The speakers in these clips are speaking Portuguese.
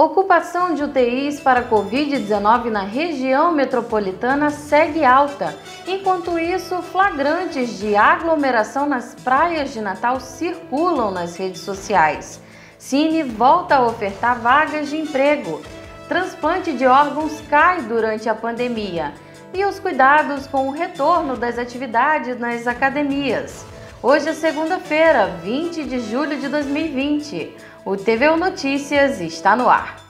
Ocupação de UTIs para Covid-19 na região metropolitana segue alta. Enquanto isso, flagrantes de aglomeração nas praias de Natal circulam nas redes sociais. Cine volta a ofertar vagas de emprego. Transplante de órgãos cai durante a pandemia. E os cuidados com o retorno das atividades nas academias. Hoje é segunda-feira, 20 de julho de 2020. O TVU Notícias está no ar.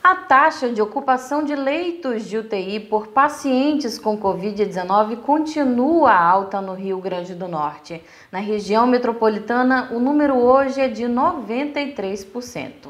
A taxa de ocupação de leitos de UTI por pacientes com Covid-19 continua alta no Rio Grande do Norte. Na região metropolitana, o número hoje é de 93%.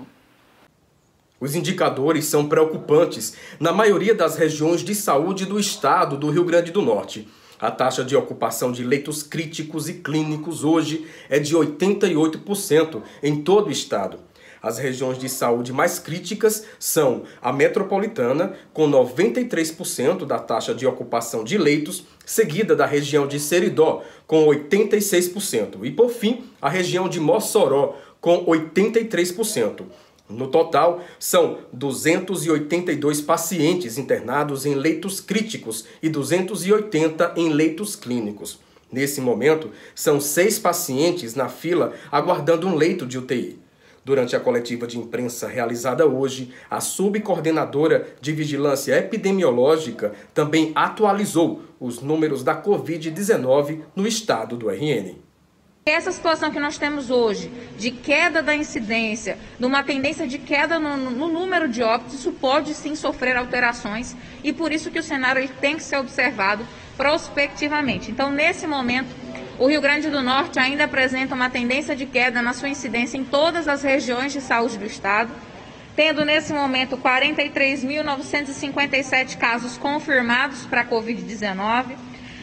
Os indicadores são preocupantes na maioria das regiões de saúde do estado do Rio Grande do Norte. A taxa de ocupação de leitos críticos e clínicos hoje é de 88% em todo o estado. As regiões de saúde mais críticas são a metropolitana, com 93% da taxa de ocupação de leitos, seguida da região de Seridó, com 86%, e por fim, a região de Mossoró, com 83%. No total, são 282 pacientes internados em leitos críticos e 280 em leitos clínicos. Nesse momento, são 6 pacientes na fila aguardando um leito de UTI. Durante a coletiva de imprensa realizada hoje, a subcoordenadora de Vigilância Epidemiológica também atualizou os números da Covid-19 no estado do RN. Essa situação que nós temos hoje, de queda da incidência, de uma tendência de queda no número de óbitos, isso pode sim sofrer alterações e por isso que o cenário ele tem que ser observado prospectivamente. Então, nesse momento, o Rio Grande do Norte ainda apresenta uma tendência de queda na sua incidência em todas as regiões de saúde do estado, tendo nesse momento 43.957 casos confirmados para a Covid-19,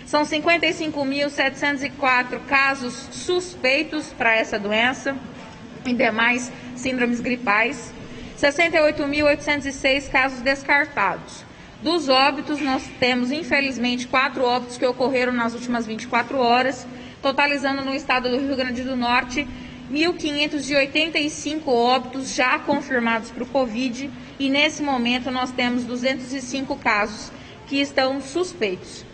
são 55.704 casos suspeitos para essa doença e demais síndromes gripais, 68.806 casos descartados. Dos óbitos, nós temos, infelizmente, 4 óbitos que ocorreram nas últimas 24 horas, totalizando no estado do Rio Grande do Norte 1.585 óbitos já confirmados para o Covid e, nesse momento, nós temos 205 casos que estão suspeitos.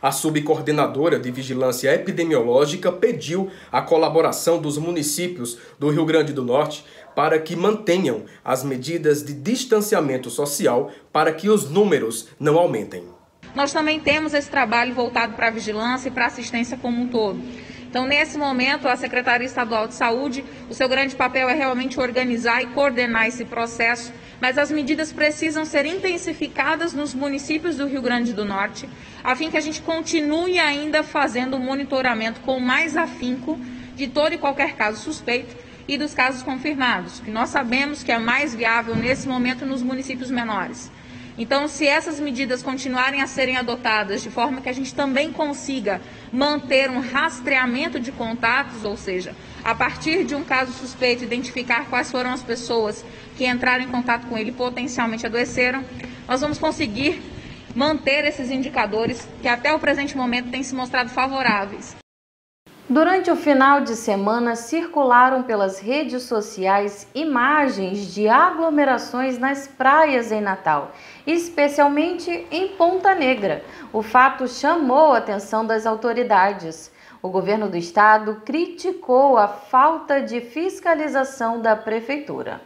A subcoordenadora de Vigilância Epidemiológica pediu a colaboração dos municípios do Rio Grande do Norte para que mantenham as medidas de distanciamento social para que os números não aumentem. Nós também temos esse trabalho voltado para a vigilância e para a assistência como um todo. Então, nesse momento, a Secretaria Estadual de Saúde, o seu grande papel é realmente organizar e coordenar esse processo, mas as medidas precisam ser intensificadas nos municípios do Rio Grande do Norte, a fim que a gente continue ainda fazendo o monitoramento com mais afinco de todo e qualquer caso suspeito e dos casos confirmados, que nós sabemos que é mais viável nesse momento nos municípios menores. Então, se essas medidas continuarem a serem adotadas de forma que a gente também consiga manter um rastreamento de contatos, ou seja, a partir de um caso suspeito, identificar quais foram as pessoas que entraram em contato com ele e potencialmente adoeceram, nós vamos conseguir manter esses indicadores que até o presente momento têm se mostrado favoráveis. Durante o final de semana, circularam pelas redes sociais imagens de aglomerações nas praias em Natal, especialmente em Ponta Negra. O fato chamou a atenção das autoridades. O governo do estado criticou a falta de fiscalização da prefeitura.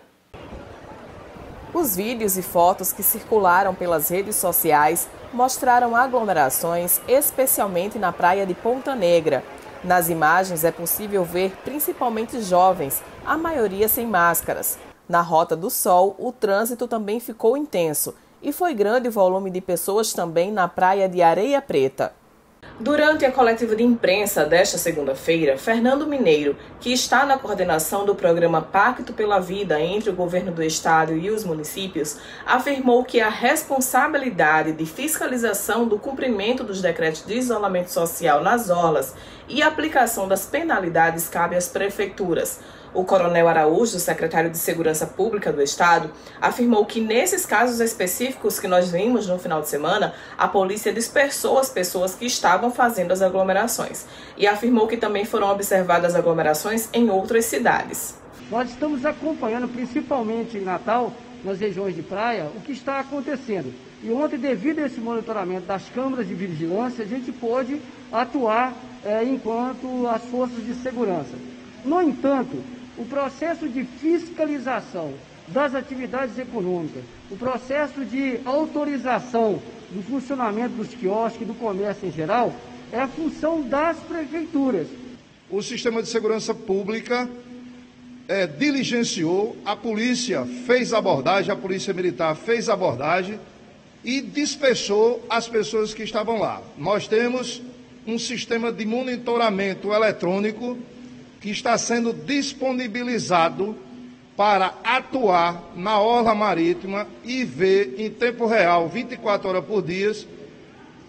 Os vídeos e fotos que circularam pelas redes sociais mostraram aglomerações, especialmente na praia de Ponta Negra. Nas imagens é possível ver principalmente jovens, a maioria sem máscaras. Na Rota do Sol, o trânsito também ficou intenso e foi grande o volume de pessoas também na praia de Areia Preta. Durante a coletiva de imprensa desta segunda-feira, Fernando Mineiro, que está na coordenação do programa Pacto pela Vida entre o governo do estado e os municípios, afirmou que a responsabilidade de fiscalização do cumprimento dos decretos de isolamento social nas orlas e a aplicação das penalidades cabe às prefeituras. O Coronel Araújo, secretário de Segurança Pública do Estado, afirmou que nesses casos específicos que nós vimos no final de semana, a polícia dispersou as pessoas que estavam fazendo as aglomerações e afirmou que também foram observadas aglomerações em outras cidades. Nós estamos acompanhando, principalmente em Natal, nas regiões de praia, o que está acontecendo. E ontem, devido a esse monitoramento das câmaras de vigilância, a gente pôde atuar enquanto as forças de segurança. No entanto, o processo de fiscalização das atividades econômicas, o processo de autorização do funcionamento dos quiosques e do comércio em geral, é a função das prefeituras. O sistema de segurança pública diligenciou, a polícia fez abordagem, a polícia militar fez abordagem e dispersou as pessoas que estavam lá. Nós temos um sistema de monitoramento eletrônico que está sendo disponibilizado para atuar na orla marítima e ver em tempo real, 24 horas por dia,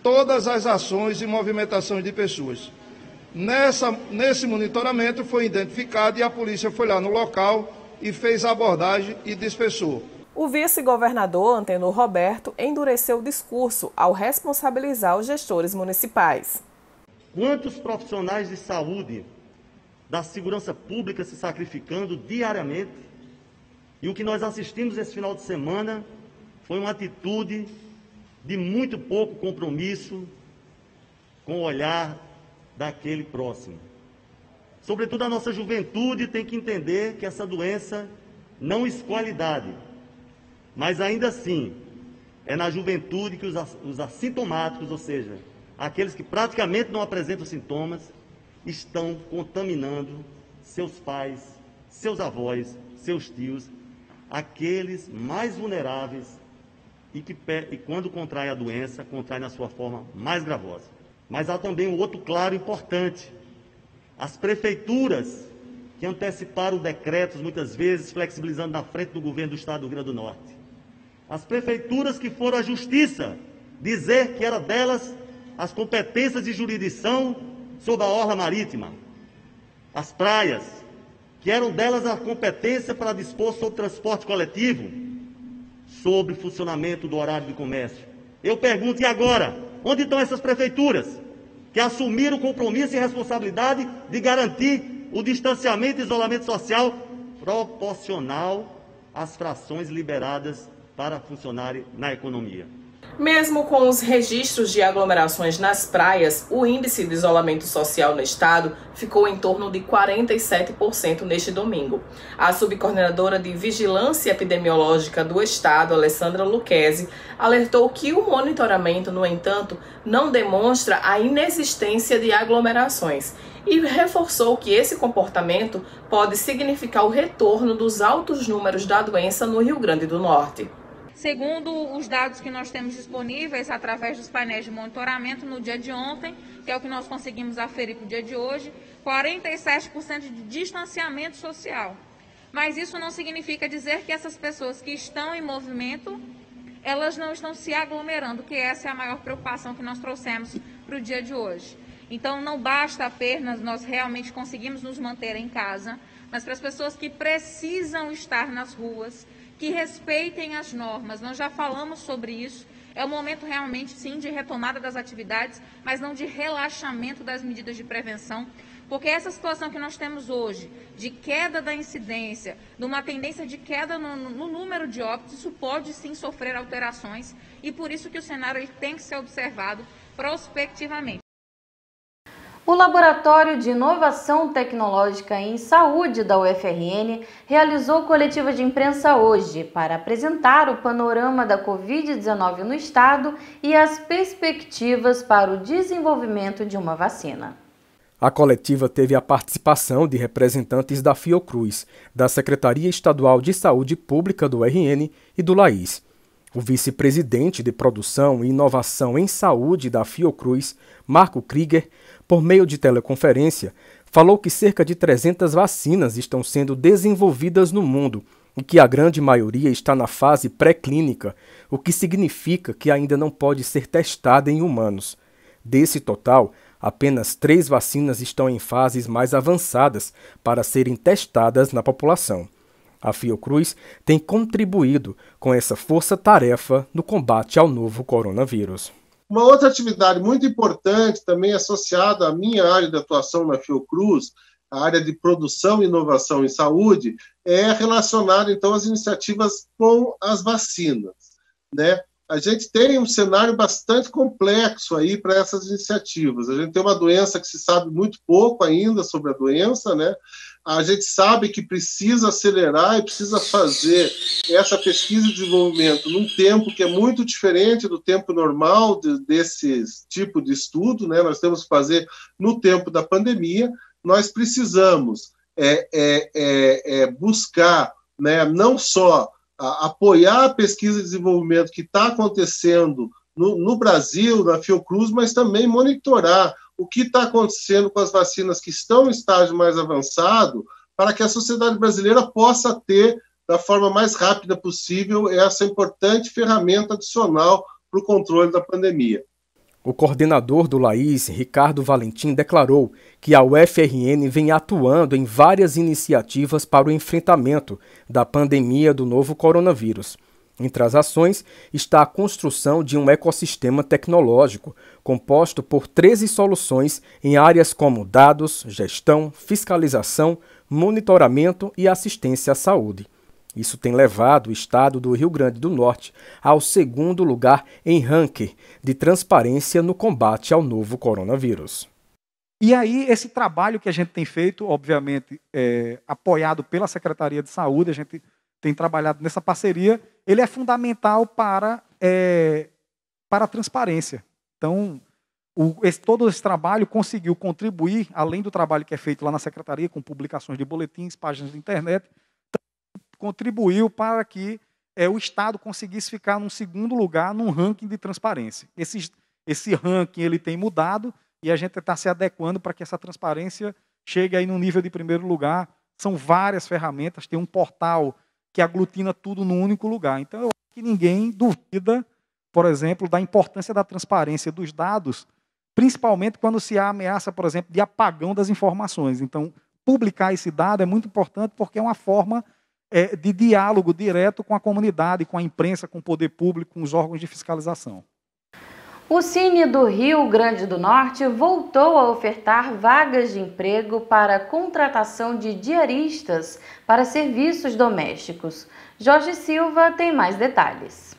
todas as ações e movimentações de pessoas. Nesse monitoramento foi identificado e a polícia foi lá no local e fez a abordagem e dispersou. O vice-governador Antenor Roberto endureceu o discurso ao responsabilizar os gestores municipais. Quantos profissionais de saúde da segurança pública se sacrificando diariamente, e o que nós assistimos esse final de semana foi uma atitude de muito pouco compromisso com o olhar daquele próximo. Sobretudo a nossa juventude tem que entender que essa doença não escolhe idade, mas ainda assim é na juventude que os assintomáticos, ou seja, aqueles que praticamente não apresentam sintomas, estão contaminando seus pais, seus avós, seus tios, aqueles mais vulneráveis e quando contrai a doença, contrai na sua forma mais gravosa. Mas há também um outro claro importante. As prefeituras que anteciparam decretos, muitas vezes flexibilizando na frente do governo do Estado do Rio Grande do Norte. As prefeituras que foram à Justiça dizer que era delas as competências de jurisdição sobre a orla marítima, as praias, que eram delas a competência para dispor sobre transporte coletivo, sobre funcionamento do horário de comércio. Eu pergunto, e agora? Onde estão essas prefeituras que assumiram o compromisso e responsabilidade de garantir o distanciamento e isolamento social proporcional às frações liberadas para funcionarem na economia? Mesmo com os registros de aglomerações nas praias, o índice de isolamento social no estado ficou em torno de 47% neste domingo. A subcoordenadora de Vigilância Epidemiológica do estado, Alessandra Lucchesi, alertou que o monitoramento, no entanto, não demonstra a inexistência de aglomerações e reforçou que esse comportamento pode significar o retorno dos altos números da doença no Rio Grande do Norte. Segundo os dados que nós temos disponíveis através dos painéis de monitoramento no dia de ontem, que é o que nós conseguimos aferir para o dia de hoje, 47% de distanciamento social. Mas isso não significa dizer que essas pessoas que estão em movimento, elas não estão se aglomerando, que essa é a maior preocupação que nós trouxemos para o dia de hoje. Então não basta apenas nós realmente conseguimos nos manter em casa, mas para as pessoas que precisam estar nas ruas, que respeitem as normas. Nós já falamos sobre isso. É o momento realmente, sim, de retomada das atividades, mas não de relaxamento das medidas de prevenção, porque essa situação que nós temos hoje, de queda da incidência, de uma tendência de queda no número de óbitos, isso pode, sim, sofrer alterações, e por isso que o cenário ele tem que ser observado prospectivamente. O Laboratório de Inovação Tecnológica em Saúde da UFRN realizou coletiva de imprensa hoje para apresentar o panorama da Covid-19 no estado e as perspectivas para o desenvolvimento de uma vacina. A coletiva teve a participação de representantes da Fiocruz, da Secretaria Estadual de Saúde Pública do URN e do LAIS. O vice-presidente de Produção e Inovação em Saúde da Fiocruz, Marco Krieger, por meio de teleconferência, falou que cerca de 300 vacinas estão sendo desenvolvidas no mundo e que a grande maioria está na fase pré-clínica, o que significa que ainda não pode ser testada em humanos. Desse total, apenas 3 vacinas estão em fases mais avançadas para serem testadas na população. A Fiocruz tem contribuído com essa força-tarefa no combate ao novo coronavírus. Uma outra atividade muito importante, também associada à minha área de atuação na Fiocruz, a área de produção e inovação em saúde, é relacionada, então, às iniciativas com as vacinas, né? A gente tem um cenário bastante complexo aí para essas iniciativas. A gente tem uma doença que se sabe muito pouco ainda sobre a doença, né? A gente sabe que precisa acelerar e precisa fazer essa pesquisa e desenvolvimento num tempo que é muito diferente do tempo normal desse tipo de estudo, né? Nós temos que fazer no tempo da pandemia. Nós precisamos buscar, né, não só apoiar a pesquisa e desenvolvimento que está acontecendo no Brasil, na Fiocruz, mas também monitorar o que está acontecendo com as vacinas que estão em estágio mais avançado, para que a sociedade brasileira possa ter, da forma mais rápida possível, essa importante ferramenta adicional para o controle da pandemia. O coordenador do LAIS, Ricardo Valentim, declarou que a UFRN vem atuando em várias iniciativas para o enfrentamento da pandemia do novo coronavírus. Entre as ações está a construção de um ecossistema tecnológico composto por 13 soluções em áreas como dados, gestão, fiscalização, monitoramento e assistência à saúde. Isso tem levado o estado do Rio Grande do Norte ao 2º lugar em ranking de transparência no combate ao novo coronavírus. E aí, esse trabalho que a gente tem feito, obviamente, apoiado pela Secretaria de Saúde, a gente tem trabalhado nessa parceria, ele é fundamental para a transparência. Então, todo esse trabalho conseguiu contribuir, além do trabalho que é feito lá na Secretaria, com publicações de boletins, páginas de internet, contribuiu para que o Estado conseguisse ficar num 2º lugar num ranking de transparência. Esse ranking ele tem mudado e a gente está se adequando para que essa transparência chegue aí no nível de 1º lugar. São várias ferramentas, tem um portal que aglutina tudo num único lugar. Então, eu acho que ninguém duvida, por exemplo, da importância da transparência dos dados, principalmente quando se há ameaça, por exemplo, de apagão das informações. Então, publicar esse dado é muito importante porque é uma forma de diálogo direto com a comunidade, com a imprensa, com o poder público, com os órgãos de fiscalização. O Cine do Rio Grande do Norte voltou a ofertar vagas de emprego para contratação de diaristas para serviços domésticos. Jorge Silva tem mais detalhes.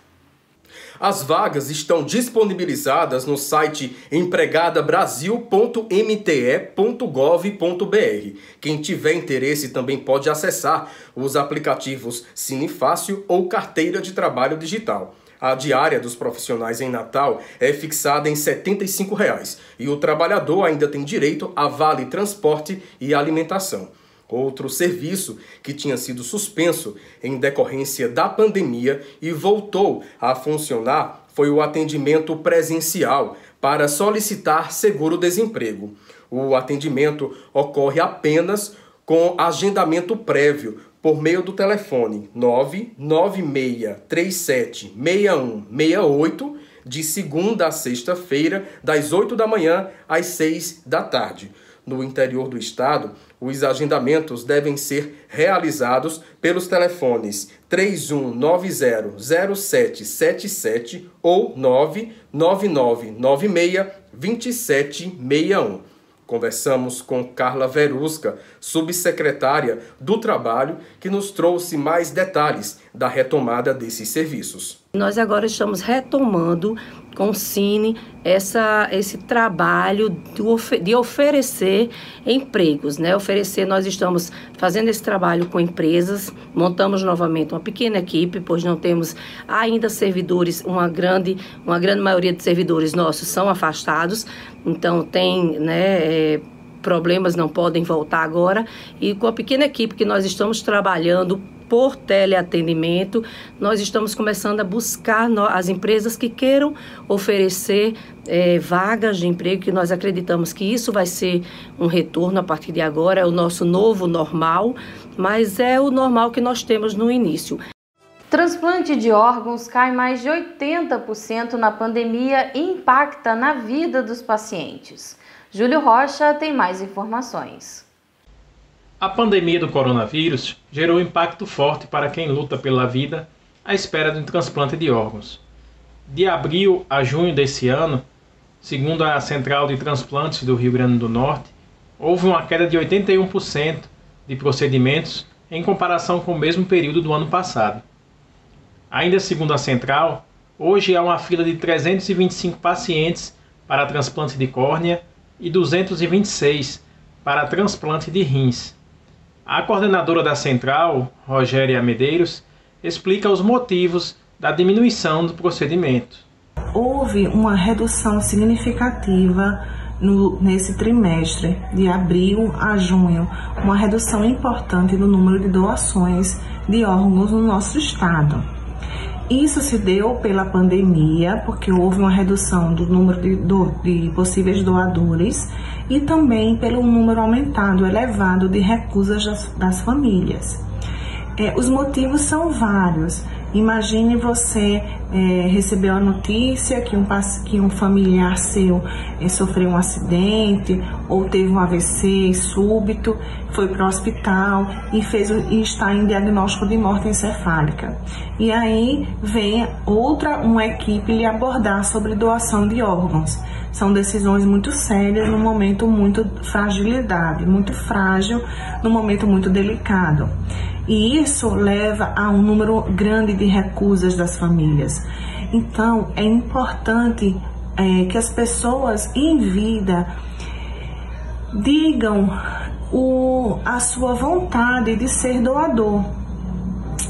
As vagas estão disponibilizadas no site empregadabrasil.mte.gov.br. Quem tiver interesse também pode acessar os aplicativos Cine Fácil ou Carteira de Trabalho Digital. A diária dos profissionais em Natal é fixada em R$ 75,00 e o trabalhador ainda tem direito a vale transporte e alimentação. Outro serviço que tinha sido suspenso em decorrência da pandemia e voltou a funcionar foi o atendimento presencial para solicitar seguro-desemprego. O atendimento ocorre apenas com agendamento prévio por meio do telefone 996376168 de segunda a sexta-feira, das 8 da manhã às 6 da tarde. No interior do estado, os agendamentos devem ser realizados pelos telefones 3190-0777 ou 99996-2761. Conversamos com Carla Verusca, subsecretária do Trabalho, que nos trouxe mais detalhes da retomada desses serviços. Nós agora estamos retomando com o Cine esse trabalho de oferecer empregos, né? Nós estamos fazendo esse trabalho com empresas, montamos novamente uma pequena equipe, pois não temos ainda servidores, uma grande maioria de servidores nossos são afastados, então tem, né, problemas, não podem voltar agora, e com a pequena equipe que nós estamos trabalhando por teleatendimento, nós estamos começando a buscar as empresas que queiram oferecer vagas de emprego, que nós acreditamos que isso vai ser um retorno a partir de agora, é o nosso novo normal, mas é o normal que nós temos no início. Transplante de órgãos cai mais de 80% na pandemia e impacta na vida dos pacientes. Júlio Rocha tem mais informações. A pandemia do coronavírus gerou um impacto forte para quem luta pela vida à espera de um transplante de órgãos. De abril a junho desse ano, segundo a Central de Transplantes do Rio Grande do Norte, houve uma queda de 81% de procedimentos em comparação com o mesmo período do ano passado. Ainda segundo a Central, hoje há uma fila de 325 pacientes para transplante de córnea e 226 para transplante de rins. A coordenadora da Central, Rogéria Medeiros, explica os motivos da diminuição do procedimento. Houve uma redução significativa nesse trimestre, de abril a junho, uma redução importante no número de doações de órgãos no nosso estado. Isso se deu pela pandemia, porque houve uma redução do número de possíveis doadores e também pelo número aumentado, elevado de recusas das famílias. Os motivos são vários. Imagine você receber a notícia que um familiar seu sofreu um acidente ou teve um AVC súbito, foi para o hospital e está em diagnóstico de morte encefálica. E aí vem uma equipe lhe abordar sobre doação de órgãos. São decisões muito sérias num momento muito muito frágil, num momento muito delicado. E isso leva a um número grande de recusas das famílias. Então, é importante que as pessoas em vida digam a sua vontade de ser doador,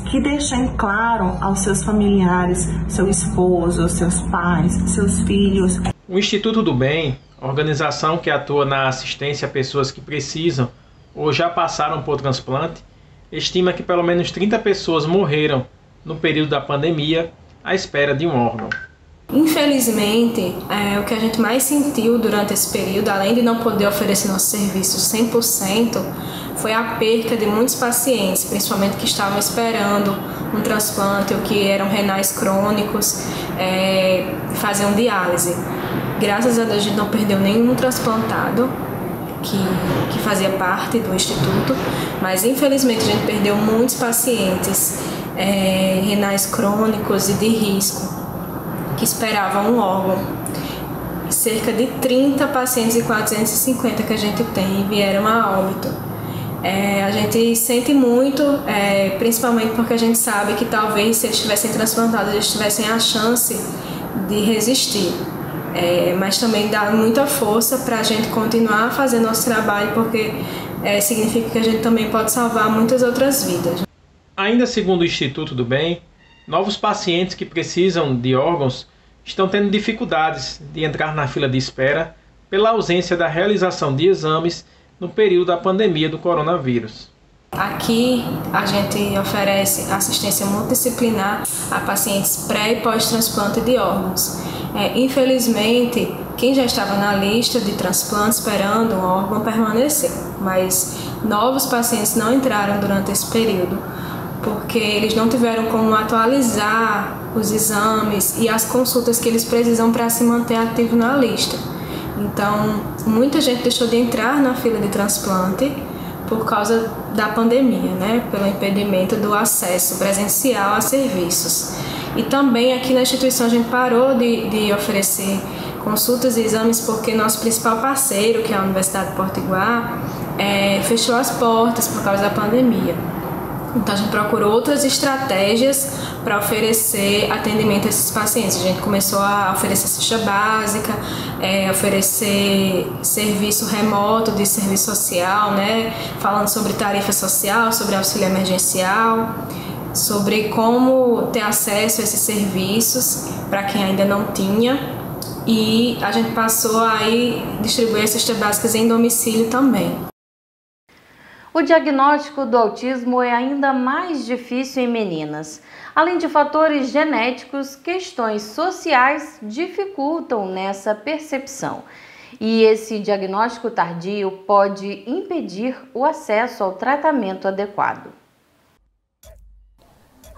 que deixem claro aos seus familiares, seu esposo, seus pais, seus filhos. O Instituto do Bem, organização que atua na assistência a pessoas que precisam ou já passaram por transplante, estima que pelo menos 30 pessoas morreram no período da pandemia à espera de um órgão. Infelizmente, o que a gente mais sentiu durante esse período, além de não poder oferecer nossos serviços 100%, foi a perca de muitos pacientes, principalmente que estavam esperando um transplante ou que eram renais crônicos, faziam diálise. Graças a Deus a gente não perdeu nenhum transplantado que fazia parte do Instituto, mas infelizmente a gente perdeu muitos pacientes renais crônicos e de risco que esperavam um órgão. Cerca de 30 pacientes e 450 que a gente tem vieram a óbito. A gente sente muito, principalmente porque a gente sabe que talvez se eles tivessem transplantado, eles tivessem a chance de resistir. Mas também dá muita força para a gente continuar a fazer nosso trabalho, porque significa que a gente também pode salvar muitas outras vidas. Ainda segundo o Instituto do Bem, novos pacientes que precisam de órgãos estão tendo dificuldades de entrar na fila de espera pela ausência da realização de exames no período da pandemia do coronavírus. Aqui a gente oferece assistência multidisciplinar a pacientes pré- e pós-transplante de órgãos. Infelizmente, quem já estava na lista de transplante esperando um órgão permaneceu, mas novos pacientes não entraram durante esse período, porque eles não tiveram como atualizar os exames e as consultas que eles precisam para se manter ativo na lista. Então, muita gente deixou de entrar na fila de transplante por causa da pandemia, pelo impedimento do acesso presencial a serviços. E também aqui na instituição a gente parou de oferecer consultas e exames porque nosso principal parceiro, que é a Universidade de Potiguar, fechou as portas por causa da pandemia. Então a gente procurou outras estratégias para oferecer atendimento a esses pacientes. A gente começou a oferecer cesta básica, oferecer serviço remoto de serviço social, falando sobre tarifa social, sobre auxílio emergencial, sobre como ter acesso a esses serviços para quem ainda não tinha. E a gente passou a distribuir cestas básicas em domicílio também. O diagnóstico do autismo é ainda mais difícil em meninas. Além de fatores genéticos, questões sociais dificultam nessa percepção. E esse diagnóstico tardio pode impedir o acesso ao tratamento adequado.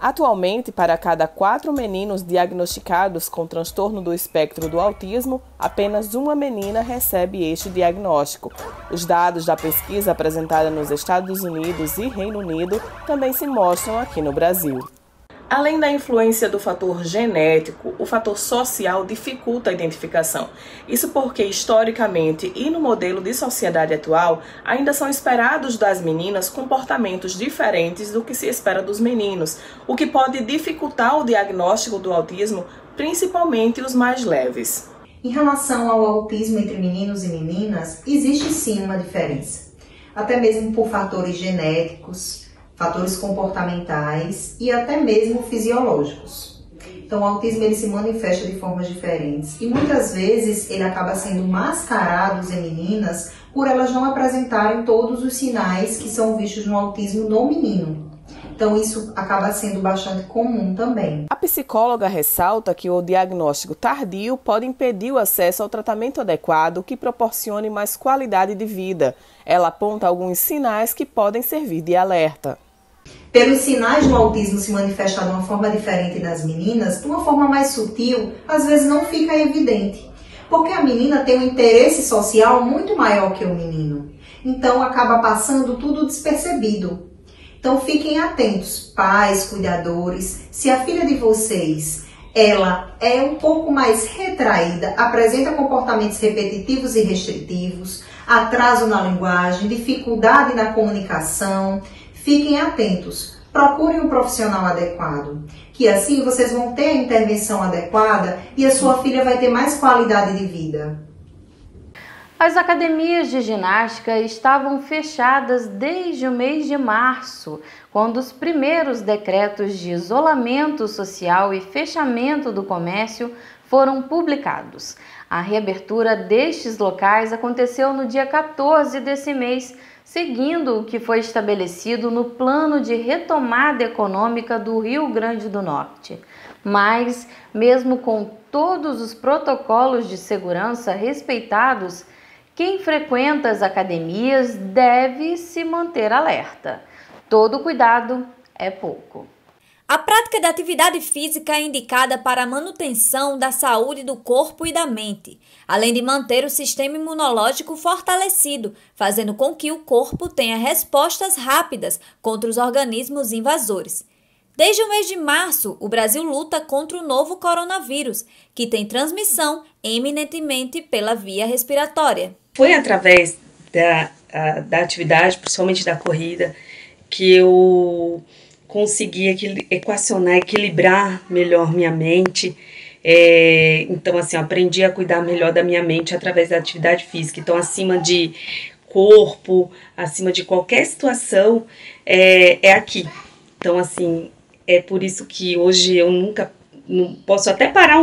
Atualmente, para cada 4 meninos diagnosticados com transtorno do espectro do autismo, apenas uma menina recebe este diagnóstico. Os dados da pesquisa apresentada nos Estados Unidos e Reino Unido também se mostram aqui no Brasil. Além da influência do fator genético, o fator social dificulta a identificação. Isso porque, historicamente e no modelo de sociedade atual, ainda são esperados das meninas comportamentos diferentes do que se espera dos meninos, o que pode dificultar o diagnóstico do autismo, principalmente os mais leves. Em relação ao autismo entre meninos e meninas, existe sim uma diferença, até mesmo por fatores genéticos, fatores comportamentais e até mesmo fisiológicos. Então, o autismo ele se manifesta de formas diferentes e muitas vezes ele acaba sendo mascarado em meninas por elas não apresentarem todos os sinais que são vistos no autismo no menino. Então, isso acaba sendo bastante comum também. A psicóloga ressalta que o diagnóstico tardio pode impedir o acesso ao tratamento adequado que proporcione mais qualidade de vida. Ela aponta alguns sinais que podem servir de alerta. Pelos sinais do autismo se manifestar de uma forma diferente nas meninas, de uma forma mais sutil, às vezes não fica evidente. Porque a menina tem um interesse social muito maior que o menino. Então, acaba passando tudo despercebido. Então, fiquem atentos, pais, cuidadores. Se a filha de vocês, ela é um pouco mais retraída, apresenta comportamentos repetitivos e restritivos, atraso na linguagem, dificuldade na comunicação, fiquem atentos, procurem um profissional adequado, que assim vocês vão ter a intervenção adequada e a sua filha vai ter mais qualidade de vida. As academias de ginástica estavam fechadas desde o mês de março, quando os primeiros decretos de isolamento social e fechamento do comércio foram publicados. A reabertura destes locais aconteceu no dia 14 desse mês, seguindo o que foi estabelecido no Plano de Retomada Econômica do Rio Grande do Norte. Mas, mesmo com todos os protocolos de segurança respeitados, quem frequenta as academias deve se manter alerta. Todo cuidado é pouco. A prática da atividade física é indicada para a manutenção da saúde do corpo e da mente, além de manter o sistema imunológico fortalecido, fazendo com que o corpo tenha respostas rápidas contra os organismos invasores. Desde o mês de março, o Brasil luta contra o novo coronavírus, que tem transmissão eminentemente pela via respiratória. Foi através da atividade, principalmente da corrida, que eu consegui equacionar, equilibrar melhor minha mente. Então, assim, eu aprendi a cuidar melhor da minha mente através da atividade física. Então, acima de corpo, acima de qualquer situação, é aqui. Então, assim, é por isso que hoje eu nunca não posso até parar,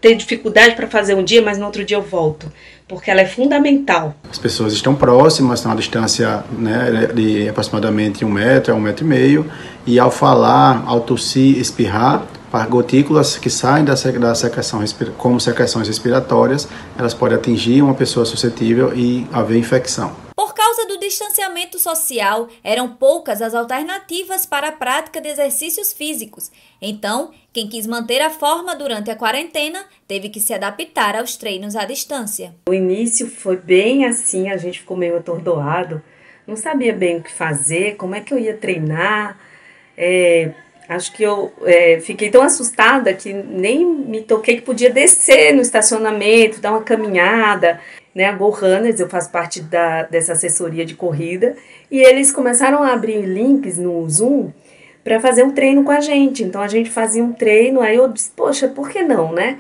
ter dificuldade para fazer um dia, mas no outro dia eu volto, porque ela é fundamental. As pessoas estão próximas, estão a distância, né, de aproximadamente 1 metro a 1,5 metro, e ao falar, ao tossir, espirrar, para gotículas que saem da secreção, como secreções respiratórias, elas podem atingir uma pessoa suscetível e haver infecção. Por causa do distanciamento social, eram poucas as alternativas para a prática de exercícios físicos. Então, quem quis manter a forma durante a quarentena teve que se adaptar aos treinos à distância. O início foi bem assim, a gente ficou meio atordoado, não sabia bem o que fazer, como é que eu ia treinar. Acho que eu fiquei tão assustada que nem me toquei que podia descer no estacionamento, dar uma caminhada. Né, a Go Runners, eu faço parte dessa assessoria de corrida, e eles começaram a abrir links no Zoom para fazer um treino com a gente. Então a gente fazia um treino, aí eu disse, poxa, por que não, né?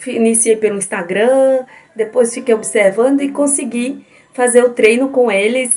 Iniciei pelo Instagram, depois fiquei observando e consegui fazer o treino com eles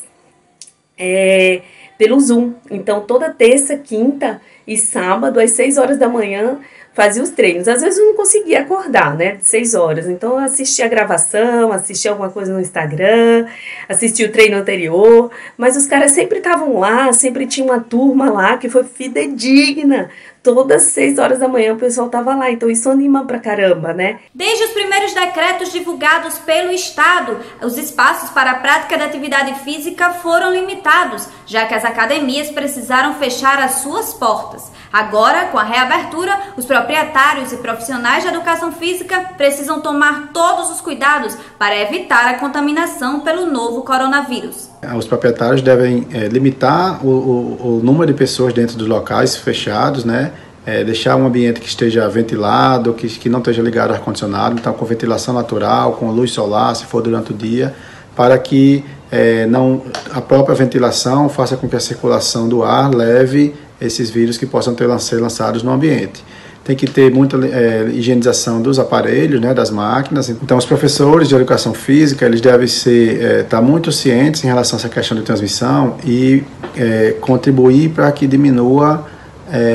pelo Zoom. Então toda terça, quinta e sábado, às 6 horas da manhã, fazia os treinos. Às vezes eu não conseguia acordar, né, de 6 horas. Então eu assistia a gravação, assistia alguma coisa no Instagram, assistia o treino anterior. Mas os caras sempre estavam lá, sempre tinha uma turma lá que foi fidedigna. todas 6 horas da manhã o pessoal tava lá, então isso anima pra caramba, né? Desde os primeiros decretos divulgados pelo Estado, os espaços para a prática da atividade física foram limitados, já que as academias precisaram fechar as suas portas. Agora, com a reabertura, os proprietários e profissionais de educação física precisam tomar todos os cuidados para evitar a contaminação pelo novo coronavírus. Os proprietários devem limitar o número de pessoas dentro dos locais fechados, né? Deixar um ambiente que esteja ventilado, que não esteja ligado ao ar-condicionado, então com ventilação natural, com luz solar, se for durante o dia, para que a própria ventilação faça com que a circulação do ar leve esses vírus que possam ser lançados no ambiente. Tem que ter muita higienização dos aparelhos, né, das máquinas. Então, os professores de educação física, eles devem estar muito cientes em relação a essa questão de transmissão e contribuir para que diminua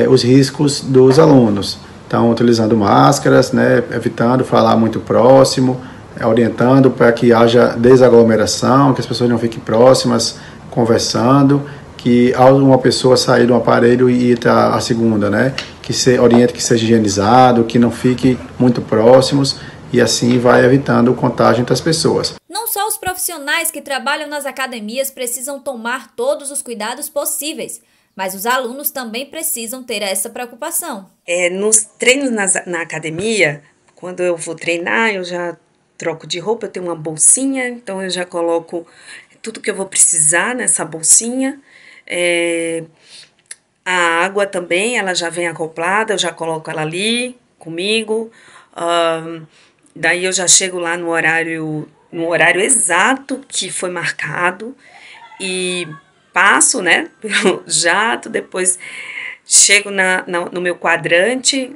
os riscos dos alunos. Então, utilizando máscaras, né, evitando falar muito próximo, orientando para que haja desaglomeração, que as pessoas não fiquem próximas, conversando, que ao uma pessoa sair de um aparelho e ir a segunda, né, que oriente que seja higienizado, que não fique muito próximos, e assim vai evitando o contágio entre as pessoas. Não só os profissionais que trabalham nas academias precisam tomar todos os cuidados possíveis, mas os alunos também precisam ter essa preocupação. Nos treinos na academia, quando eu vou treinar, eu já troco de roupa, eu tenho uma bolsinha, então eu já coloco tudo que eu vou precisar nessa bolsinha. A água também, ela já vem acoplada, eu já coloco ela ali comigo. Daí eu já chego lá no horário exato que foi marcado e passo, né, pelo jato, depois chego no meu quadrante,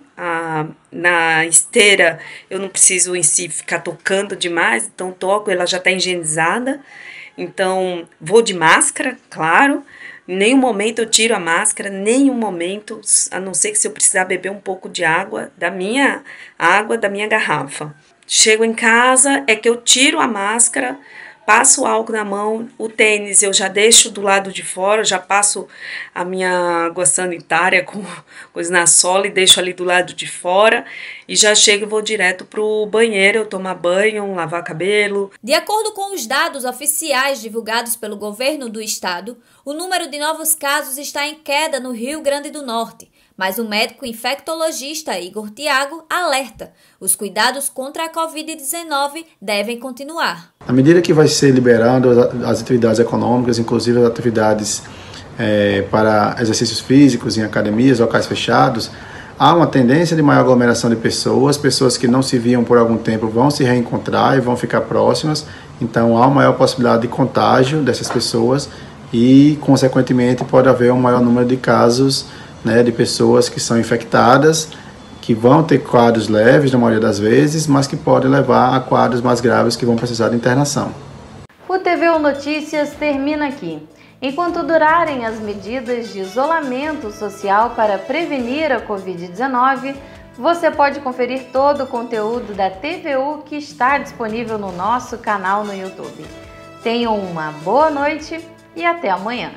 na esteira eu não preciso em si ficar tocando demais, então toco, ela já está higienizada, então vou de máscara, claro, em nenhum momento eu tiro a máscara, nenhum momento, a não ser que se eu precisar beber um pouco de água da minha garrafa. Chego em casa, é que eu tiro a máscara, passo o álcool na mão, o tênis eu já deixo do lado de fora, já passo a minha água sanitária com coisa na sola e deixo ali do lado de fora e já chego e vou direto pro banheiro, eu tomar banho, lavar cabelo. De acordo com os dados oficiais divulgados pelo governo do estado, o número de novos casos está em queda no Rio Grande do Norte. Mas o médico infectologista Igor Thiago alerta: os cuidados contra a Covid-19 devem continuar. À medida que vai ser liberando as atividades econômicas, inclusive as atividades para exercícios físicos em academias, locais fechados, há uma tendência de maior aglomeração de pessoas que não se viam por algum tempo vão se reencontrar e vão ficar próximas, então há uma maior possibilidade de contágio dessas pessoas e, consequentemente, pode haver um maior número de casos, né, de pessoas que são infectadas, que vão ter quadros leves na maioria das vezes, mas que podem levar a quadros mais graves que vão precisar de internação. O TVU Notícias termina aqui. Enquanto durarem as medidas de isolamento social para prevenir a Covid-19, você pode conferir todo o conteúdo da TVU que está disponível no nosso canal no YouTube. Tenham uma boa noite e até amanhã.